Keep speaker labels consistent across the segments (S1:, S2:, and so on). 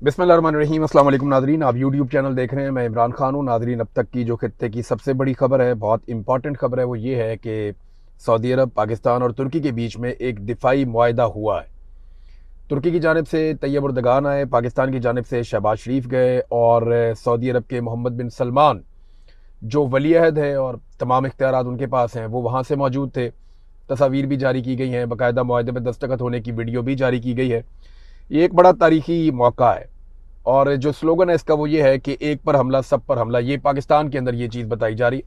S1: बिस्मिल्लाहिर्रहमानिर्रहीम। अस्सलाम वालेकुम नाजरीन, आप यूट्यूब चैनल देख रहे हैं। मैं इमरान खान हूँ। नाजरीन, अब तक की जो खित्ते की सबसे बड़ी खबर है, बहुत इंपॉर्टेंट खबर है, वो ये है कि सऊदी अरब, पाकिस्तान और तुर्की के बीच में एक दिफाई मुआहदा हुआ है। तुर्की की जानिब से तैयब उर्दगान आए, पाकिस्तान की जानिब से शहबाज शरीफ गए और सऊदी अरब के मोहम्मद बिन सलमान जो वली अहद है और तमाम इख्तियारात उनके पास हैं, वो वहाँ से मौजूद थे। तस्वीर भी जारी की गई हैं, बाकायदा मुआहदे पर दस्तखत होने की वीडियो भी जारी की गई है। ये एक बड़ा तारीखी मौका है और जो स्लोगन है इसका वो ये है कि एक पर हमला सब पर हमला। ये पाकिस्तान के अंदर ये चीज़ बताई जा रही।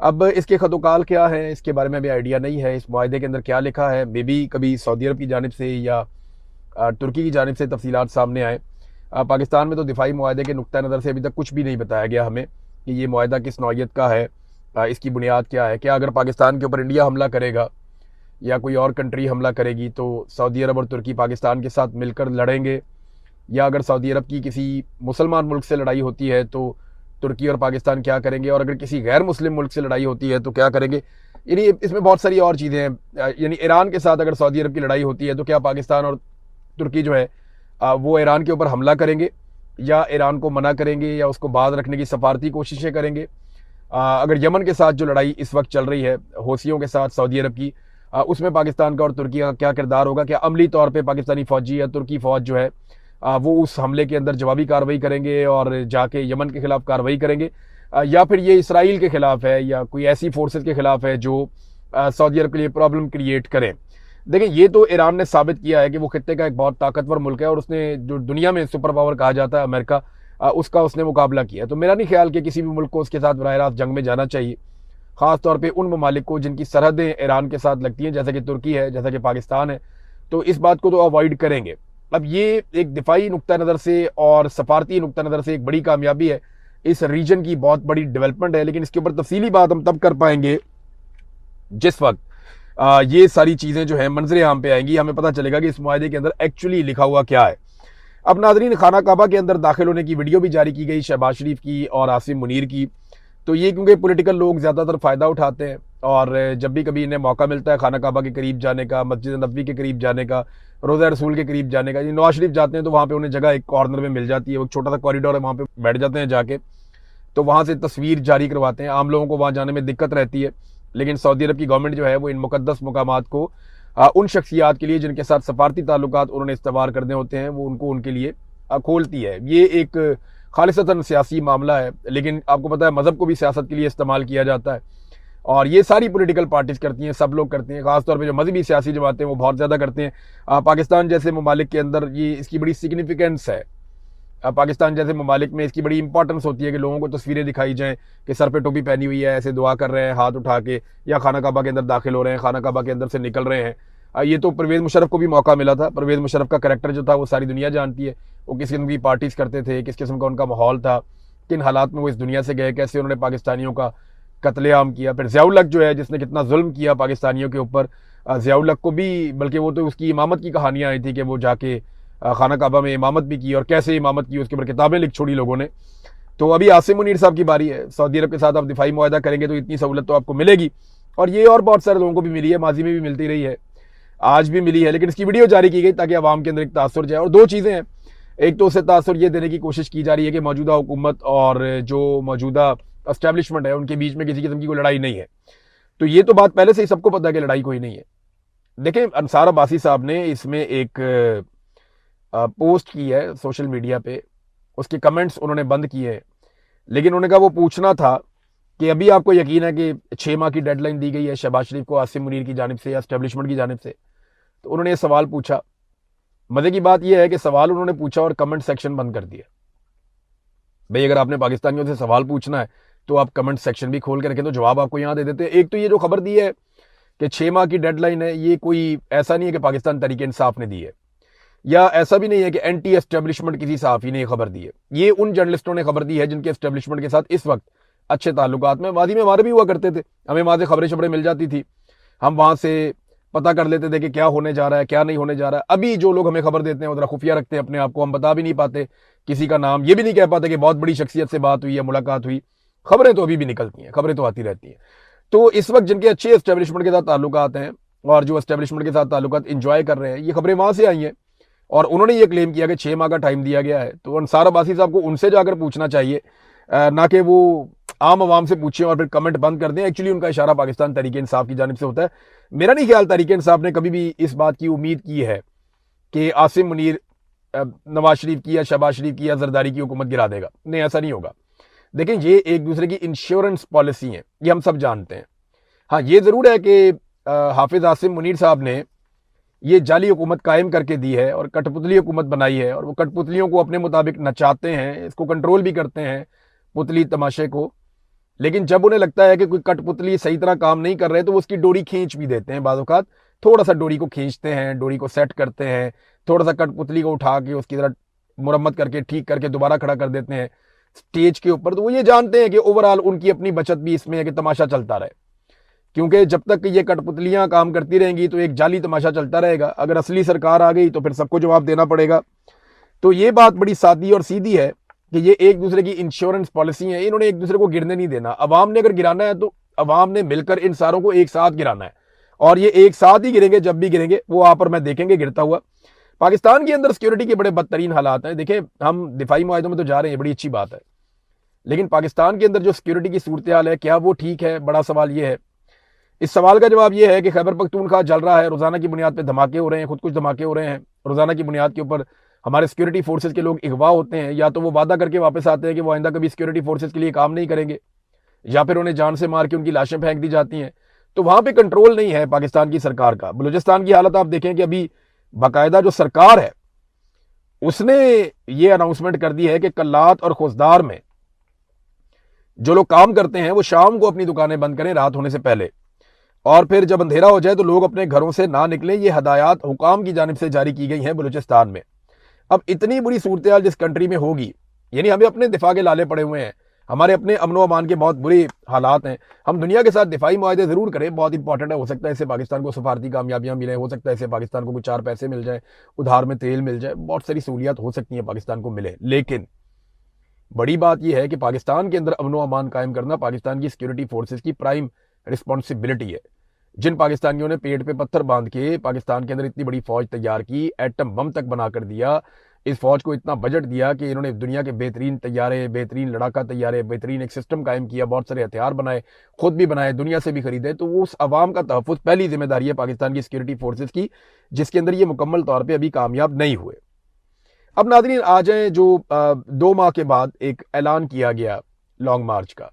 S1: अब इसके खतोकाल क्या है, इसके बारे में भी आइडिया नहीं है। इस मुआहदे के अंदर क्या लिखा है, मे बी कभी सऊदी अरब की जानिब से या तुर्की की जानिब से तफसीलात सामने आए। पाकिस्तान में तो दिफाई मुआहदे के नुक्ता नज़र से अभी तक कुछ भी नहीं बताया गया हमें कि ये मुआहदा किस नौइयत का है, इसकी बुनियाद क्या है। क्या अगर पाकिस्तान के ऊपर इंडिया हमला करेगा या कोई और कंट्री हमला करेगी तो सऊदी अरब और तुर्की पाकिस्तान के साथ मिलकर लड़ेंगे, या अगर सऊदी अरब की किसी मुसलमान मुल्क से लड़ाई होती है तो तुर्की और पाकिस्तान क्या करेंगे, और अगर किसी गैर मुस्लिम मुल्क से लड़ाई होती है तो क्या करेंगे। यानी इसमें बहुत सारी और चीज़ें हैं। यानी ईरान के साथ अगर सऊदी अरब की लड़ाई होती है तो क्या पाकिस्तान और तुर्की जो है वो ईरान के ऊपर हमला करेंगे या ईरान को मना करेंगे या उसको बाज रखने की सफारती कोशिशें करेंगे। अगर यमन के साथ जो लड़ाई इस वक्त चल रही है हौसियों के साथ सऊदी अरब की, उसमें पाकिस्तान का और तुर्की का क्या किरदार होगा। क्या अमली तौर पर पाकिस्तानी फ़ौजी या तुर्की फ़ौज जो है वो उस हमले के अंदर जवाबी कार्रवाई करेंगे और जाके यमन के खिलाफ कार्रवाई करेंगे, या फिर ये इसराइल के खिलाफ है या कोई ऐसी फोर्सेस के खिलाफ है जो सऊदी अरब के लिए प्रॉब्लम क्रिएट करें। देखें, ये तो ईरान ने साबित किया है कि वो खित्ते का एक बहुत ताकतवर मुल्क है और उसने जो दुनिया में सुपर पावर कहा जाता है अमेरिका, उसका उसने मुकाबला किया। तो मेरा नहीं ख्याल कि किसी भी मुल्क को उसके साथ बराह रास्त जंग में जाना चाहिए, ख़ास तौर पे उन ममालिक को जिनकी सरहदें ईरान के साथ लगती हैं, जैसा कि तुर्की है, जैसा कि पाकिस्तान है। तो इस बात को तो अवॉइड करेंगे। अब ये एक दिफाई नुक्ता नज़र से और सफारती नुक्ता नज़र से एक बड़ी कामयाबी है, इस रीजन की बहुत बड़ी डेवलपमेंट है। लेकिन इसके ऊपर तफसीली बात हम तब कर पाएंगे जिस वक्त ये सारी चीज़ें जो है मंजरे आम पे आएंगी, हमें पता चलेगा कि इस मुआहदे के अंदर एक्चुअली लिखा हुआ क्या है। अब नाजरीन, खाना काबा के अंदर दाखिल होने की वीडियो भी जारी की गई शहबाज शरीफ की और आसिम मुनीर की। तो ये क्योंकि पॉलिटिकल लोग ज़्यादातर फ़ायदा उठाते हैं और जब भी कभी इन्हें मौका मिलता है खाना काबा के करीब जाने का, मस्जिद नबवी के करीब जाने का, रोज़ा रसूल के करीब जाने का, नवाज शरीफ जाते हैं तो वहाँ पे उन्हें जगह एक कॉर्नर में मिल जाती है, वो छोटा सा कॉरिडोर है, वहाँ पे बैठ जाते हैं जाके। तो वहाँ से तस्वीर जारी करवाते हैं। आम लोगों को वहाँ जाने में दिक्कत रहती है, लेकिन सऊदी अरब की गवर्नमेंट जो है वो इन मुकद्दस मकामात को उन शख्सियात के लिए जिनके साथ सफारती ताल्लुकात उन्होंने इस्तेमाल करने होते हैं, वो उनको उनके लिए खोलती है। ये एक खालिसतन सियासी मामला है, लेकिन आपको पता है मज़हब को भी सियासत के लिए इस्तेमाल किया जाता है और ये सारी पॉलिटिकल पार्टीज करती हैं, सब लोग करते हैं। खासतौर पे जो मजहबी सियासी जमातें हैं वो बहुत ज़्यादा करते हैं। पाकिस्तान जैसे ममालिक के अंदर ये इसकी बड़ी सिग्निफिकेंस है। पाकिस्तान जैसे ममालिक में इसकी बड़ी इंपॉर्टेंस होती है कि लोगों को तस्वीरें दिखाई जाएँ कि सर पे टोपी पहनी हुई है, ऐसे दुआ कर रहे हैं हाथ उठा के, या खाना काबा के अंदर दाखिल हो रहे हैं, खाना काबा के अंदर से निकल रहे हैं। ये तो परवेज़ मुशर्रफ को भी मौका मिला था। परवेज़ मुशर्रफ का करैक्टर जो था वो सारी दुनिया जानती है। वो किस किस्म की पार्टीज़ करते थे, किस किस्म का उनका माहौल था, किन हालात में वो इस दुनिया से गए, कैसे उन्होंने पाकिस्तानियों का कत्लेआम किया। फिर ज़ियाउल हक जो है जिसने कितना जुल्म किया पाकिस्तानियों के ऊपर, ज़ियाउल हक को भी, बल्कि वो तो उसकी इमामत की कहानियाँ आई थी कि वो जाके खाना काबा में इमामत भी की और कैसे इमामत की उसके ऊपर किताबें लिख छोड़ी लोगों ने। तो अभी आसिम मुनीर साहब की बारी है। सऊदी अरब के साथ आप दिफाई मुआहदा करेंगे तो इतनी सहूलत तो आपको मिलेगी, और ये और बहुत सारे लोगों को भी मिली है, माजी में भी मिलती रही है, आज भी मिली है। लेकिन इसकी वीडियो जारी की गई ताकि आवाम के अंदर एक तासुर जाए। और दो चीज़ें हैं, एक तो उसे तासुर ये देने की कोशिश की जा रही है कि मौजूदा हुकूमत और जो मौजूदा एस्टेब्लिशमेंट है उनके बीच में किसी किस्म की कोई लड़ाई नहीं है। तो ये तो बात पहले से ही सबको पता है कि लड़ाई कोई नहीं है। देखें, अंसार अब्बासी साहब ने इसमें एक पोस्ट की है सोशल मीडिया पे, उसके कमेंट्स उन्होंने बंद किए हैं, लेकिन उन्होंने कहा वो पूछना था कि अभी आपको यकीन है कि 6 माह की डेडलाइन दी गई है शहबाज शरीफ को आसिम मुनीर की जानिब से या एस्टेब्लिशमेंट की जानिब से। तो उन्होंने ये सवाल पूछा। मज़े की बात यह है कि सवाल उन्होंने पूछा और कमेंट सेक्शन बंद कर दिया। भाई, अगर आपने पाकिस्तानियों से सवाल पूछना है तो आप कमेंट सेक्शन भी खोल के रखें, तो जवाब आपको यहाँ दे देते हैं। एक तो ये जो खबर दी है कि 6 माह की डेडलाइन है, ये कोई ऐसा नहीं है कि पाकिस्तान तहरीक इंसाफ ने दी है, या ऐसा भी नहीं है कि एंटी एस्टेब्लिशमेंट किसी सहाफ़ी ने खबर दी है। ये उन जर्नलिस्टों ने खबर दी है जिनके एस्टेब्लिशमेंट के साथ इस वक्त अच्छे ताल्लुकात में, माजी में हमारे भी हुआ करते थे, हमें वहाँ से खबरें शबरें मिल जाती थी, हम वहाँ से पता कर लेते थे कि क्या होने जा रहा है, क्या नहीं होने जा रहा है। अभी जो लोग हमें खबर देते हैं वो जरा खुफिया रखते हैं अपने आप को, हम बता भी नहीं पाते किसी का नाम, ये भी नहीं कह पाते कि बहुत बड़ी शख्सियत से बात हुई या मुलाकात हुई। खबरें तो अभी भी निकलती हैं, खबरें तो आती रहती हैं। तो इस वक्त जिनके अच्छे एस्टेब्लिशमेंट के साथ ताल्लुकात हैं और जो एस्टेब्लिशमेंट के साथ ताल्लुकात इंजॉय कर रहे हैं, ये खबरें वहाँ से आई हैं। और उन्होंने ये क्लेम किया कि 6 माह का टाइम दिया गया है। तो अंसार अब्बासी साहब को उनसे जाकर पूछना चाहिए, ना कि वो आम आवाम से पूछें और फिर कमेंट बंद कर दें। एक्चुअली उनका इशारा पाकिस्तान तहरीक इंसाफ की जानिब से होता है। मेरा नहीं ख्याल तहरीक इंसाफ ने कभी भी इस बात की उम्मीद की है कि आसिम मुनीर नवाज शरीफ की या शहबाज शरीफ की या जरदारी की हुकूमत गिरा देगा। नहीं, ऐसा नहीं होगा। देखें, ये एक दूसरे की इंश्योरेंस पॉलिसी है, ये हम सब जानते हैं। हाँ, ये जरूर है कि हाफिज आसिम मुनीर साहब ने ये जाली हुकूमत कायम करके दी है और कठपुतली हुकूमत बनाई है, और वो कठपुतलियों को अपने मुताबिक नचाते हैं, इसको कंट्रोल भी करते हैं, पुतली तमाशे को। लेकिन जब उन्हें लगता है कि कोई कठपुतली सही तरह काम नहीं कर रहे तो वो उसकी डोरी खींच भी देते हैं। बाज़ औक़ात थोड़ा सा डोरी को खींचते हैं, डोरी को सेट करते हैं, थोड़ा सा कठपुतली को उठा के उसकी तरह मुरम्मत करके ठीक करके दोबारा खड़ा कर देते हैं स्टेज के ऊपर। तो वो ये जानते हैं कि ओवरऑल उनकी अपनी बचत भी इसमें है कि तमाशा चलता रहे, क्योंकि जब तक ये कठपुतलियां काम करती रहेंगी तो एक जाली तमाशा चलता रहेगा। अगर असली सरकार आ गई तो फिर सबको जवाब देना पड़ेगा। तो ये बात बड़ी सादी और सीधी है कि ये एक दूसरे की इंश्योरेंस पॉलिसी है। इन्होंने एक दूसरे को गिरने नहीं देना। अवाम ने अगर गिराना है तो अवाम ने मिलकर इन सारों को एक साथ गिराना है, और ये एक साथ ही गिरेंगे। जब भी गिरेंगे वो आप और मैं देखेंगे गिरता हुआ। पाकिस्तान के अंदर सिक्योरिटी के बड़े बदतरीन हालात हैं। देखें, हम दिफाई मुआहदों में तो जा रहे हैं, बड़ी अच्छी बात है, लेकिन पाकिस्तान के अंदर जो सिक्योरिटी की सूरत हाल है, क्या वो ठीक है? बड़ा सवाल ये है। इस सवाल का जवाब यह है कि खैबर पख्तूनख्वा जल रहा है, रोजाना की बुनियाद पर धमाके हो रहे हैं, खुद कुछ धमाके हो रहे हैं। रोजाना की बुनियाद के ऊपर हमारे सिक्योरिटी फोर्सेज के लोग अगवा होते हैं, या तो वो वादा करके वापस आते हैं कि वो आइंदा कभी सिक्योरिटी फोर्सेज के लिए काम नहीं करेंगे, या फिर उन्हें जान से मार के उनकी लाशें फेंक दी जाती हैं। तो वहां पे कंट्रोल नहीं है पाकिस्तान की सरकार का। बलूचिस्तान की हालत आप देखें कि अभी बाकायदा जो सरकार है उसने ये अनाउंसमेंट कर दी है कि कल्लात और खुजदार में जो लोग काम करते हैं वो शाम को अपनी दुकानें बंद करें रात होने से पहले, और फिर जब अंधेरा हो जाए तो लोग अपने घरों से ना निकलें। ये हदायत हुकाम की जानिब से जारी की गई हैं बलूचिस्तान में। अब इतनी बुरी सूरत हाल जिस कंट्री में होगी, यानी हमें अपने दिफा के लाले पड़े हुए हैं, हमारे अपने अमनो अमान के बहुत बुरे हालात हैं। हम दुनिया के साथ दिफाई मुआहदे जरूर करें, बहुत इंपॉर्टेंट है। हो सकता है इससे पाकिस्तान को सफारती कामयाबियां मिले, हो सकता है इससे पाकिस्तान को कुछ 4 पैसे मिल जाए, उधार में तेल मिल जाए, बहुत सारी सहूलियात हो सकती हैं पाकिस्तान को मिले। लेकिन बड़ी बात यह है कि पाकिस्तान के अंदर अमनो अमान कायम करना पाकिस्तान की सिक्योरिटी फोर्सेज की प्राइम रिस्पॉन्सिबिलिटी है। जिन पाकिस्तानियों ने पेट पे पत्थर बांध के पाकिस्तान के अंदर इतनी बड़ी फौज तैयार की, एटम बम तक बना कर दिया, इस फौज को इतना बजट दिया कि इन्होंने दुनिया के बेहतरीन तैयारे, बेहतरीन लड़ाका तैयारे, बेहतरीन एक सिस्टम कायम किया, बहुत सारे हथियार बनाए, खुद भी बनाए, दुनिया से भी खरीदे। तो वो उस अवाम का तहफ़्फ़ुज़ पहली जिम्मेदारी है पाकिस्तान की सिक्योरिटी फोर्सेज की, जिसके अंदर ये मुकम्मल तौर पर अभी कामयाब नहीं हुए। अब नाज़रीन आ जाए, जो 2 माह के बाद एक ऐलान किया गया लॉन्ग मार्च का,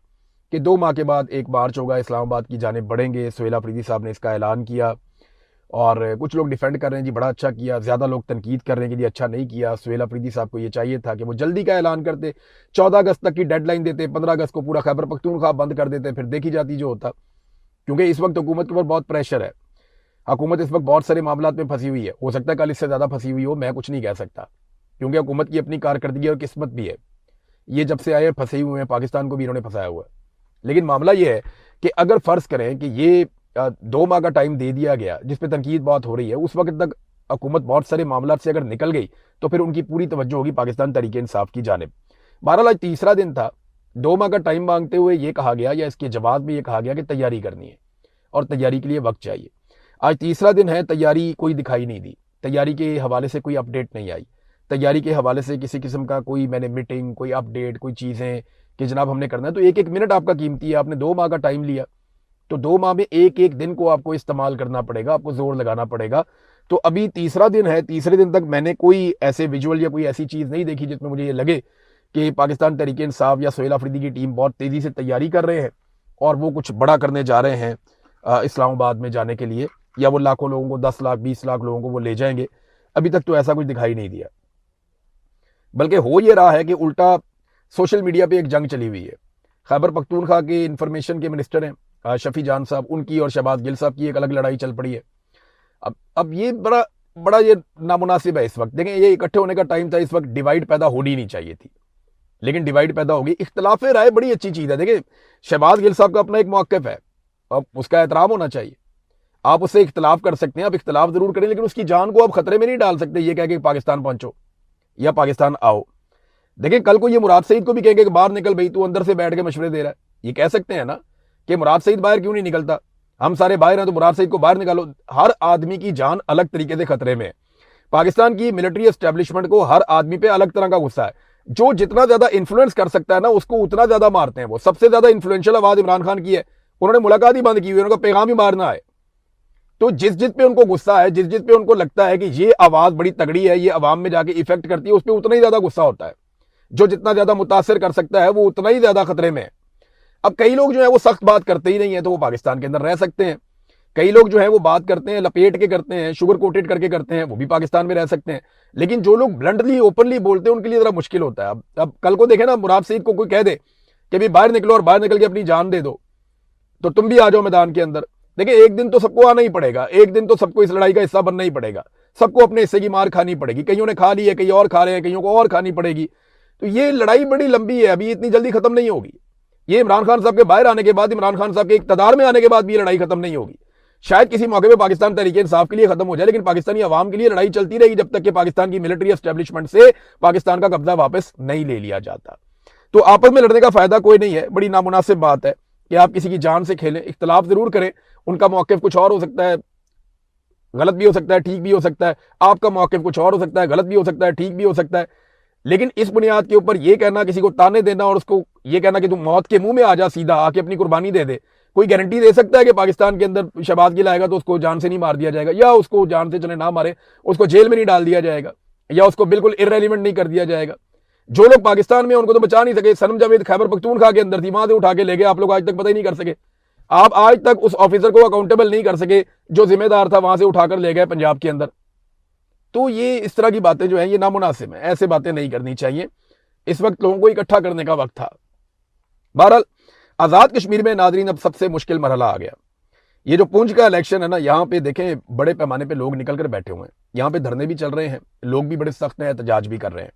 S1: कि 2 माह के बाद एक मार्च होगा, इस्लामाबाद की जानिब बढ़ेंगे। सुहेल अफरीदी साहब ने इसका ऐलान किया, और कुछ लोग डिफेंड कर रहे हैं जी बड़ा अच्छा किया, ज़्यादा लोग तनकीद कर रहे हैं कि जी अच्छा नहीं किया। सुहेल अफरीदी साहब को ये चाहिए था कि वो जल्दी का ऐलान करते, 14 अगस्त तक की डेडलाइन देते, 15 अगस्त को पूरा खैबर पख्तूनख्वा बंद कर देते, फिर देखी जाती जो होता। क्योंकि इस वक्त हुकूमत के ऊपर बहुत प्रेशर है, हुकूमत इस वक्त बहुत सारे मामलात में फंसी हुई है। हो सकता है कल इससे ज़्यादा फंसी हुई हो, मैं कुछ नहीं कह सकता, क्योंकि हुकूमत की अपनी कारकर्दगी और किस्मत भी है। ये जब से आए फंसे हुए हैं, पाकिस्तान को भी इन्होंने फंसाया हुआ है। लेकिन मामला ये है कि अगर फ़र्ज़ करें कि ये 2 माह का टाइम दे दिया गया, जिस पे तनकीद बहुत हो रही है, उस वक्त तक हुकूमत बहुत सारे मामलात से अगर निकल गई तो फिर उनकी पूरी तवज्जो होगी पाकिस्तान तहरीक इंसाफ की जानिब। बहरहाल आज तीसरा दिन था। 2 माह का टाइम मांगते हुए ये कहा गया, या इसके जवाब में ये कहा गया कि तैयारी करनी है और तैयारी के लिए वक्त चाहिए। आज तीसरा दिन है, तैयारी कोई दिखाई नहीं दी, तैयारी के हवाले से कोई अपडेट नहीं आई, तैयारी के हवाले से किसी किस्म का कोई मैंने मीटिंग, कोई अपडेट, कोई चीज़ें कि जनाब हमने करना है। तो एक एक मिनट आपका कीमती है, आपने 2 माह का टाइम लिया, तो 2 माह में एक एक दिन को आपको इस्तेमाल करना पड़ेगा, आपको जोर लगाना पड़ेगा। तो अभी तीसरा दिन है, तीसरे दिन तक मैंने कोई ऐसे विजुअल या कोई ऐसी चीज़ नहीं देखी जिसमें मुझे ये लगे कि पाकिस्तान तहरीक इंसाफ या सुहेल अफरीदी की टीम बहुत तेज़ी से तैयारी कर रहे हैं और वो कुछ बड़ा करने जा रहे हैं इस्लामाबाद में जाने के लिए, या वो लाखों लोगों को, 10 लाख 20 लाख लोगों को वो ले जाएंगे। अभी तक तो ऐसा कुछ दिखाई नहीं दिया, बल्कि हो ये रहा है कि उल्टा सोशल मीडिया पे एक जंग चली हुई है। खैबर पख्तूनख्वा के इंफॉर्मेशन के मिनिस्टर हैं शफी जान साहब, उनकी और शहबाज गिल साहब की एक अलग लड़ाई चल पड़ी है। अब ये बड़ा ये नामुनासिब है इस वक्त। देखें, ये इकट्ठे होने का टाइम था, इस वक्त डिवाइड पैदा होनी नहीं चाहिए थी, लेकिन डिवाइड पैदा होगी। इख्तलाफ राय बड़ी अच्छी चीज़ है। देखिए, शहबाज गिल साहब का अपना एक मौक़िफ़ है, अब उसका एहतराम होना चाहिए। आप उससे इख्तलाफ कर सकते हैं, आप इख्तलाफ जरूर करें, लेकिन उसकी जान को आप खतरे में नहीं डाल सकते ये कह के पाकिस्तान पहुंचो या पाकिस्तान आओ। देखें, कल को ये मुराद सईद को भी कहेंगे कि बाहर निकल भाई, तू अंदर से बैठ के मशवरे दे रहा है। ये कह सकते हैं ना कि मुराद सईद बाहर क्यों नहीं निकलता, हम सारे बाहर हैं तो मुराद सईद को बाहर निकालो। हर आदमी की जान अलग तरीके से खतरे में है। पाकिस्तान की मिलिट्री एस्टेब्लिशमेंट को हर आदमी पे अलग तरह का गुस्सा है। जो जितना ज्यादा इन्फ्लुएंस कर सकता है ना, उसको उतना ज्यादा मारते हैं। वो सबसे ज्यादा इन्फ्लुएंशियल आवाज इमरान खान की है, उन्होंने मुलाकात ही बंद की हुई है, उनका पैगाम ही मारना है। तो जिस जिस पे उनको गुस्सा है, जिस जिस पे उनको लगता है कि ये आवाज बड़ी तगड़ी है, ये आवाम में जाके इफेक्ट करती है, उस पर उतना ही ज्यादा गुस्सा होता है। जो जितना ज्यादा मुतासिर कर सकता है, वो उतना ही ज्यादा खतरे में है। अब कई लोग जो है वो सख्त बात करते ही नहीं है, तो वो पाकिस्तान के अंदर रह सकते हैं। कई लोग जो है वो बात करते हैं, लपेट के करते हैं, शुगर कोटेड करके करते हैं, वो भी पाकिस्तान में रह सकते हैं। लेकिन जो लोग ब्लंटली ओपनली बोलते हैं, उनके लिए जरा मुश्किल होता है। अब कल को देखे ना, मुराद सईद को कोई कह दे कि भाई बाहर निकलो और बाहर निकल के अपनी जान दे दो, तो तुम भी आ जाओ मैदान के अंदर। देखिए, एक दिन तो सबको आना ही पड़ेगा, एक दिन तो सबको इस लड़ाई का हिस्सा बनना ही पड़ेगा। सबको अपने हिस्से की मार खानी पड़ेगी। कईयों ने खा ली है, कई और खा रहे हैं, कईयों को और खानी पड़ेगी। तो ये लड़ाई बड़ी लंबी है, अभी इतनी जल्दी खत्म नहीं होगी। ये इमरान खान साहब के बाहर आने के बाद, इमरान खान साहब के इक़्तिदार में आने के बाद भी ये लड़ाई खत्म नहीं होगी। शायद किसी मौके पे पाकिस्तान तहरीक इंसाफ के लिए खत्म हो जाए, लेकिन पाकिस्तानी अवाम के लिए लड़ाई चलती रहेगी जब तक कि पाकिस्तान की मिलिट्री एस्टेब्लिशमेंट से पाकिस्तान का कब्जा वापस नहीं ले लिया जाता। तो आपस में लड़ने का फायदा कोई नहीं है। बड़ी नामुनासिब बात है कि आप किसी की जान से खेलें। इख्तलाफ जरूर करें, उनका मौक़िफ़ कुछ और हो सकता है, गलत भी हो सकता है, ठीक भी हो सकता है। आपका मौक़िफ़ कुछ और हो सकता है, गलत भी हो सकता है, ठीक भी हो सकता है। लेकिन इस बुनियाद के ऊपर यह कहना, किसी को ताने देना और उसको यह कहना कि तुम मौत के मुंह में आ जा, सीधा आके अपनी कुर्बानी दे दे, कोई गारंटी दे सकता है कि पाकिस्तान के अंदर शहबाज गिल आएगा तो उसको जान से नहीं मार दिया जाएगा, या उसको जान से चले ना मारे, उसको जेल में नहीं डाल दिया जाएगा, या उसको बिल्कुल इररेलेवेंट नहीं कर दिया जाएगा? जो लोग पाकिस्तान में, उनको तो बचा नहीं सके। सनम जावेद खैबर पख्तूनख्वा के अंदर थी, वहां से उठा के ले गए। आप लोग आज तक पता ही नहीं कर सके। आप आज तक उस ऑफिसर को अकाउंटेबल नहीं कर सके जो जिम्मेदार था, वहां से उठाकर ले गए पंजाब के अंदर। तो ये इस तरह की बातें जो है ये नामुनासिब है, ऐसे बातें नहीं करनी चाहिए। इस वक्त लोगों को इकट्ठा करने का वक्त था। बहरहाल, आजाद कश्मीर में नाजरीन अब सबसे मुश्किल मरहला आ गया। ये जो पुंछ का इलेक्शन है ना, यहाँ पे देखें बड़े पैमाने पे लोग निकल कर बैठे हुए हैं। यहाँ पे धरने भी चल रहे हैं, लोग भी बड़े सख्त हैं, एहतजाज भी कर रहे हैं।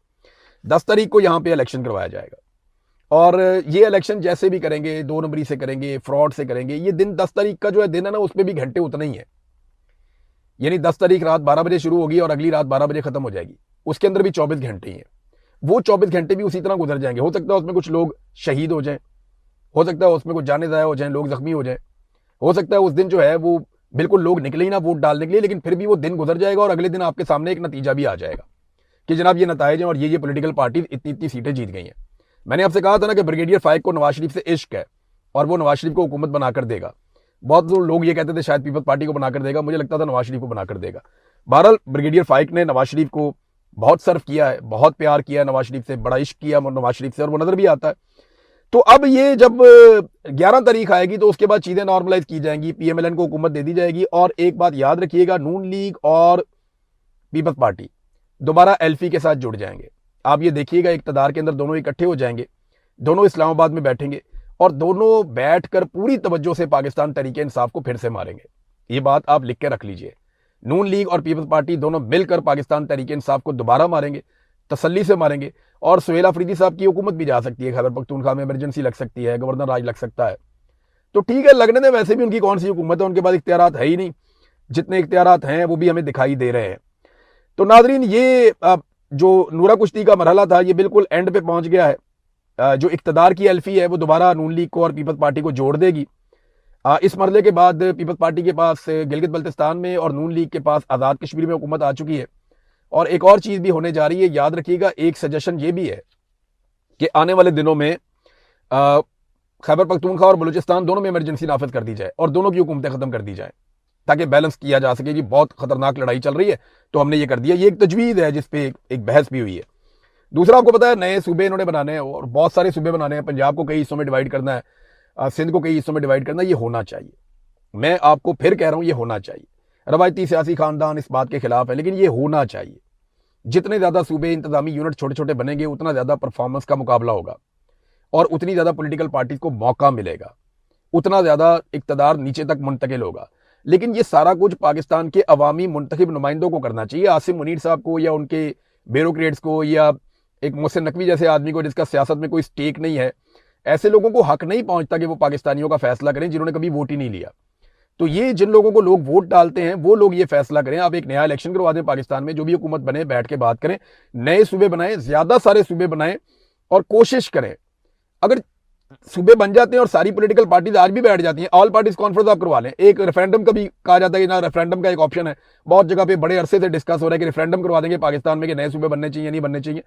S1: 10 तारीख को यहाँ पे इलेक्शन करवाया जाएगा, और ये इलेक्शन जैसे भी करेंगे, 2 नंबरी से करेंगे, फ्रॉड से करेंगे। ये दिन 10 तारीख का जो है दिन है ना, उसमें भी घंटे उतने ही है। यानी 10 तारीख रात 12 बजे शुरू होगी और अगली रात 12 बजे खत्म हो जाएगी। उसके अंदर भी 24 घंटे ही है। वो 24 घंटे भी उसी तरह गुजर जाएंगे। हो सकता है उसमें कुछ लोग शहीद हो जाएं, हो सकता है उसमें कुछ जाने ज़ाया हो जाएं, लोग जख्मी हो जाएं, हो सकता है उस दिन जो है वो बिल्कुल लोग निकले ही ना वोट डालने के लिए, लेकिन फिर भी वो दिन गुजर जाएगा और अगले दिन आपके सामने एक नतीजा भी आ जाएगा कि जनाब ये नताइज हैं और ये पॉलिटिकल पार्टी इतनी इतनी सीटें जीत गई हैं। मैंने आपसे कहा था ना कि ब्रिगेडियर फाइक को नवाज शरीफ से इश्क है और वो नवाज शरीफ को हुकूमत बनाकर देगा। बहुत लोग ये कहते थे शायद पीपल्स पार्टी को बनाकर देगा, मुझे लगता था नवाज शरीफ को बनाकर देगा। बहरहाल, ब्रिगेडियर फाइक ने नवाज शरीफ को बहुत सर्व किया है, बहुत प्यार किया है नवाज शरीफ से, बड़ा इश्क किया नवाज शरीफ से, और वो नजर भी आता है। तो अब ये जब 11 तारीख आएगी तो उसके बाद चीजें नॉर्मलाइज की जाएंगी, PMLN को हुकूमत दे दी जाएगी। और एक बात याद रखिएगा, नून लीग और पीपल्स पार्टी दोबारा LP के साथ जुड़ जाएंगे। आप ये देखिएगा, इक़्तिदार के अंदर दोनों इकट्ठे हो जाएंगे, दोनों इस्लामाबाद में बैठेंगे और दोनों बैठकर पूरी तवज्जो से पाकिस्तान तहरीक इंसाफ को फिर से मारेंगे। ये बात आप लिख के रख लीजिए। नून लीग और पीपल्स पार्टी दोनों मिलकर पाकिस्तान तहरीक इंसाफ को दोबारा मारेंगे, तसल्ली से मारेंगे। और सुहेल अफरीदी साहब की हुकूमत भी जा सकती है, खैबर पख्तूनख्वा में इमरजेंसी लग सकती है, गवर्नर राज लग सकता है। तो ठीक है, लगने दें, वैसे भी उनकी कौन सी हुकूमत है, उनके पास इख्तियारात है ही नहीं। जितने इख्तियारात हैं वो भी हमें दिखाई दे रहे हैं। तो नाजरीन, ये जो नूरा कुश्ती का मरहला था ये बिल्कुल एंड पे पहुंच गया है। जो इख्तिदार की LP है वो दोबारा नून लीग को और पीपल्स पार्टी को जोड़ देगी। इस मरहले के बाद पीपल्स पार्टी के पास गिलगित बल्तिस्तान में और नून लीग के पास आज़ाद कश्मीर में हुकूमत आ चुकी है। और एक और चीज़ भी होने जा रही है, याद रखिएगा, एक सजेशन ये भी है कि आने वाले दिनों में खैबर पख्तूनख्वा और बलूचिस्तान दोनों में इमरजेंसी नाफिज कर दी जाए और दोनों की हुकूमतें ख़त्म कर दी जाए, ताकि बैलेंस किया जा सके। जी बहुत खतरनाक लड़ाई चल रही है तो हमने ये कर दिया। ये एक तजवीज़ है जिसपे एक बहस भी हुई है। दूसरा, आपको पता है नए सूबे इन्होंने बनाने हैं और बहुत सारे सूबे बनाने हैं। पंजाब को कई हिस्सों में डिवाइड करना है, सिंध को कई हिस्सों में डिवाइड करना है। ये होना चाहिए, मैं आपको फिर कह रहा हूँ, ये होना चाहिए। रवायती सियासी खानदान इस बात के खिलाफ है, लेकिन ये होना चाहिए। जितने ज़्यादा सूबे, इंतजामी यूनिट छोटे छोटे बनेंगे, उतना ज़्यादा परफॉर्मेंस का मुकाबला होगा और उतनी ज़्यादा पॉलिटिकल पार्टीज को मौका मिलेगा, उतना ज़्यादा इक़्तिदार नीचे तक मुंतकिल होगा। लेकिन ये सारा कुछ पाकिस्तान के अवामी मुंतखब नुमाइंदों को करना चाहिए। आसिम मुनीर साहब को या उनके ब्यूरोक्रेट्स को या एक मोहसिन नकवी जैसे आदमी को जिसका सियासत में कोई स्टेक नहीं है, ऐसे लोगों को हक नहीं पहुंचता कि वो पाकिस्तानियों का फैसला करें जिन्होंने कभी वोट ही नहीं लिया। तो ये जिन लोगों को लोग वोट डालते हैं वो लोग ये फैसला करें। आप एक नया इलेक्शन करवा दें पाकिस्तान में, जो भी हुकूमत बने बैठ के बात करें, नए सूबे बनाएं, ज्यादा सारे सूबे बनाएं और कोशिश करें। अगर सूबे बन जाते हैं और सारी पॉलिटिकल पार्टीज आज भी बैठ जाती हैं। ऑल पार्टीज कॉन्फ्रेंस आप करवा लें, एक रेफरेंडम का भी कहा जाता है कि ना, रेफरेंडम का एक ऑप्शन है, बहुत जगह पे बड़े अरसे से डिस्कस हो रहा है कि रेफरेंडम करवा देंगे पाकिस्तान में कि नए सूबे बनने चाहिए नहीं बनने चाहिए।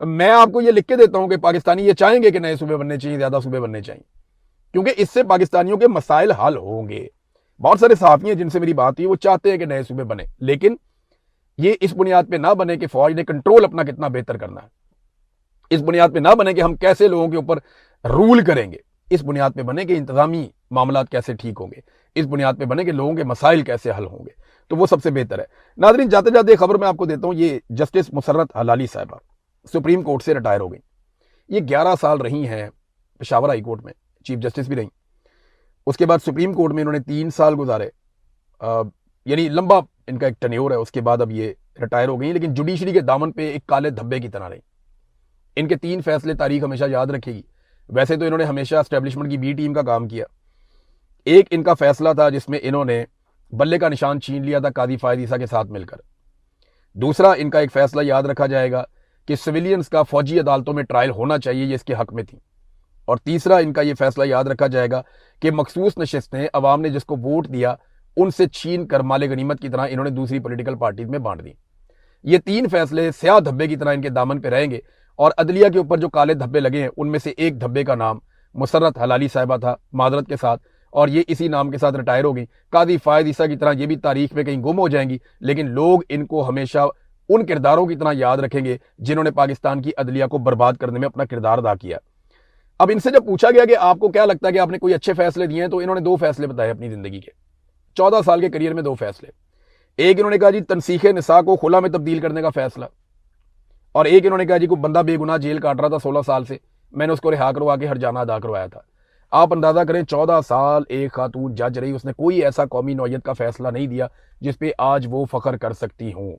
S1: मैं आपको ये लिख के देता हूं कि पाकिस्तानी ये चाहेंगे कि नए सूबे बनने चाहिए, ज्यादा सूबे बनने चाहिए, क्योंकि इससे पाकिस्तानियों के मसाइल हल होंगे। बहुत सारे सहाफी हैं जिनसे मेरी बात हुई, वो चाहते हैं कि नए सूबे बने, लेकिन ये इस बुनियाद पे ना बने कि फौज ने कंट्रोल अपना कितना बेहतर करना है, इस बुनियाद पे ना बने कि हम कैसे लोगों के ऊपर रूल करेंगे, इस बुनियाद पे बने कि इंतजामी मामला कैसे ठीक होंगे, इस बुनियाद पे बने कि लोगों के मसाइल कैसे हल होंगे, तो वो सबसे बेहतर है। नाजरीन, जाते जाते खबर मैं आपको देता हूं, ये जस्टिस मुसर्रत हलाली साहिबा सुप्रीम कोर्ट से रिटायर हो गई। ये 11 साल रही हैं पेशावर हाई कोर्ट में, चीफ जस्टिस भी रही। उसके बाद सुप्रीम कोर्ट में इन्होंने 3 साल गुजारे, यानी लंबा इनका एक टेन्योर है। उसके बाद अब ये रिटायर हो गई, लेकिन जुडिशरी के दामन पे एक काले धब्बे की तरह रही। इनके 3 फैसले तारीख हमेशा याद रखेगी। वैसे तो इन्होंने हमेशा एस्टेब्लिशमेंट की बी टीम का काम किया। एक इनका फैसला था जिसमें इन्होंने बल्ले का निशान छीन लिया था कादी फायद ईसा के साथ मिलकर। दूसरा इनका एक फैसला याद रखा जाएगा कि सिविलियंस का फौजी अदालतों में ट्रायल होना चाहिए, ये इसके हक में थी। और तीसरा इनका ये फैसला याद रखा जाएगा कि मखसूस नशिस्तें अवाम ने जिसको वोट दिया उनसे छीन कर माले गनीमत की तरह इन्होंने दूसरी पॉलिटिकल पार्टीज में बांट दी। ये 3 फैसले स्याह धब्बे की तरह इनके दामन पे रहेंगे। और अदलिया के ऊपर जो काले धब्बे लगे हैं उनमें से एक धब्बे का नाम मुसर्रत हलाली साहिबा था, मादरत के साथ, और ये इसी नाम के साथ रिटायर हो गई। कादी फायद ईसा की तरह ये भी तारीख में कहीं गुम हो जाएंगी, लेकिन लोग इनको हमेशा उन किरदारों की तरह याद रखेंगे जिन्होंने पाकिस्तान की अदलिया को बर्बाद करने में अपना किरदार अदा किया। अब इनसे जब पूछा गया कि आपको क्या लगता है कि आपने कोई अच्छे फैसले दिए हैं, तो इन्होंने 2 फैसले बताए अपनी जिंदगी के, 14 साल के करियर में 2 फैसले। एक इन्होंने कहा जी तनसीखे निसा को खुला में तब्दील करने का फैसला, और एक इन्होंने कहा जी कोई बंदा बेगुनाह जेल काट रहा था 16 साल से, मैंने उसको रिहा करवा के हरजाना अदा करवाया था। आप अंदाजा करें 14 साल एक खातून जज रही, उसने कोई ऐसा कौमी नौयत का फैसला नहीं दिया जिसपे आज वो फख्र कर सकती हूं।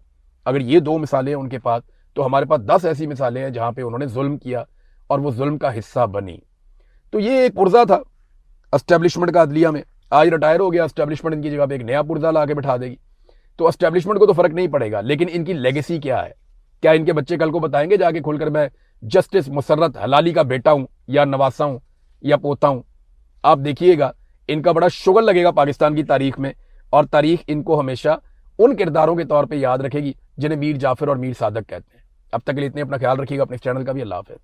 S1: अगर ये 2 मिसालें हैं उनके पास, तो हमारे पास 10 ऐसी मिसालें हैं जहां पे उन्होंने जुल्म किया और वो जुल्म का हिस्सा बनी। तो ये एक पुर्जा था एस्टेब्लिशमेंट का अदलिया में, आज रिटायर हो गया, एस्टेब्लिशमेंट इनकी जगह पे एक नया पुर्जा ला के बैठा देगी। तो एस्टेब्लिशमेंट को तो फर्क नहीं पड़ेगा, लेकिन इनकी लेगेसी क्या है? क्या इनके बच्चे कल को बताएंगे जाके खुलकर मैं जस्टिस मुसर्रत हलाली का बेटा हूं या नवासा हूं या पोता हूं? आप देखिएगा इनका बड़ा शुगर लगेगा पाकिस्तान की तारीख में, और तारीख इनको हमेशा उन किरदारों के तौर पे याद रखेगी जिन्हें मीर जाफर और मीर सादक कहते हैं। अब तक के लिए इतने, अपना ख्याल रखिएगा, अपने चैनल का भी। अल्लाह हाफ़िज़।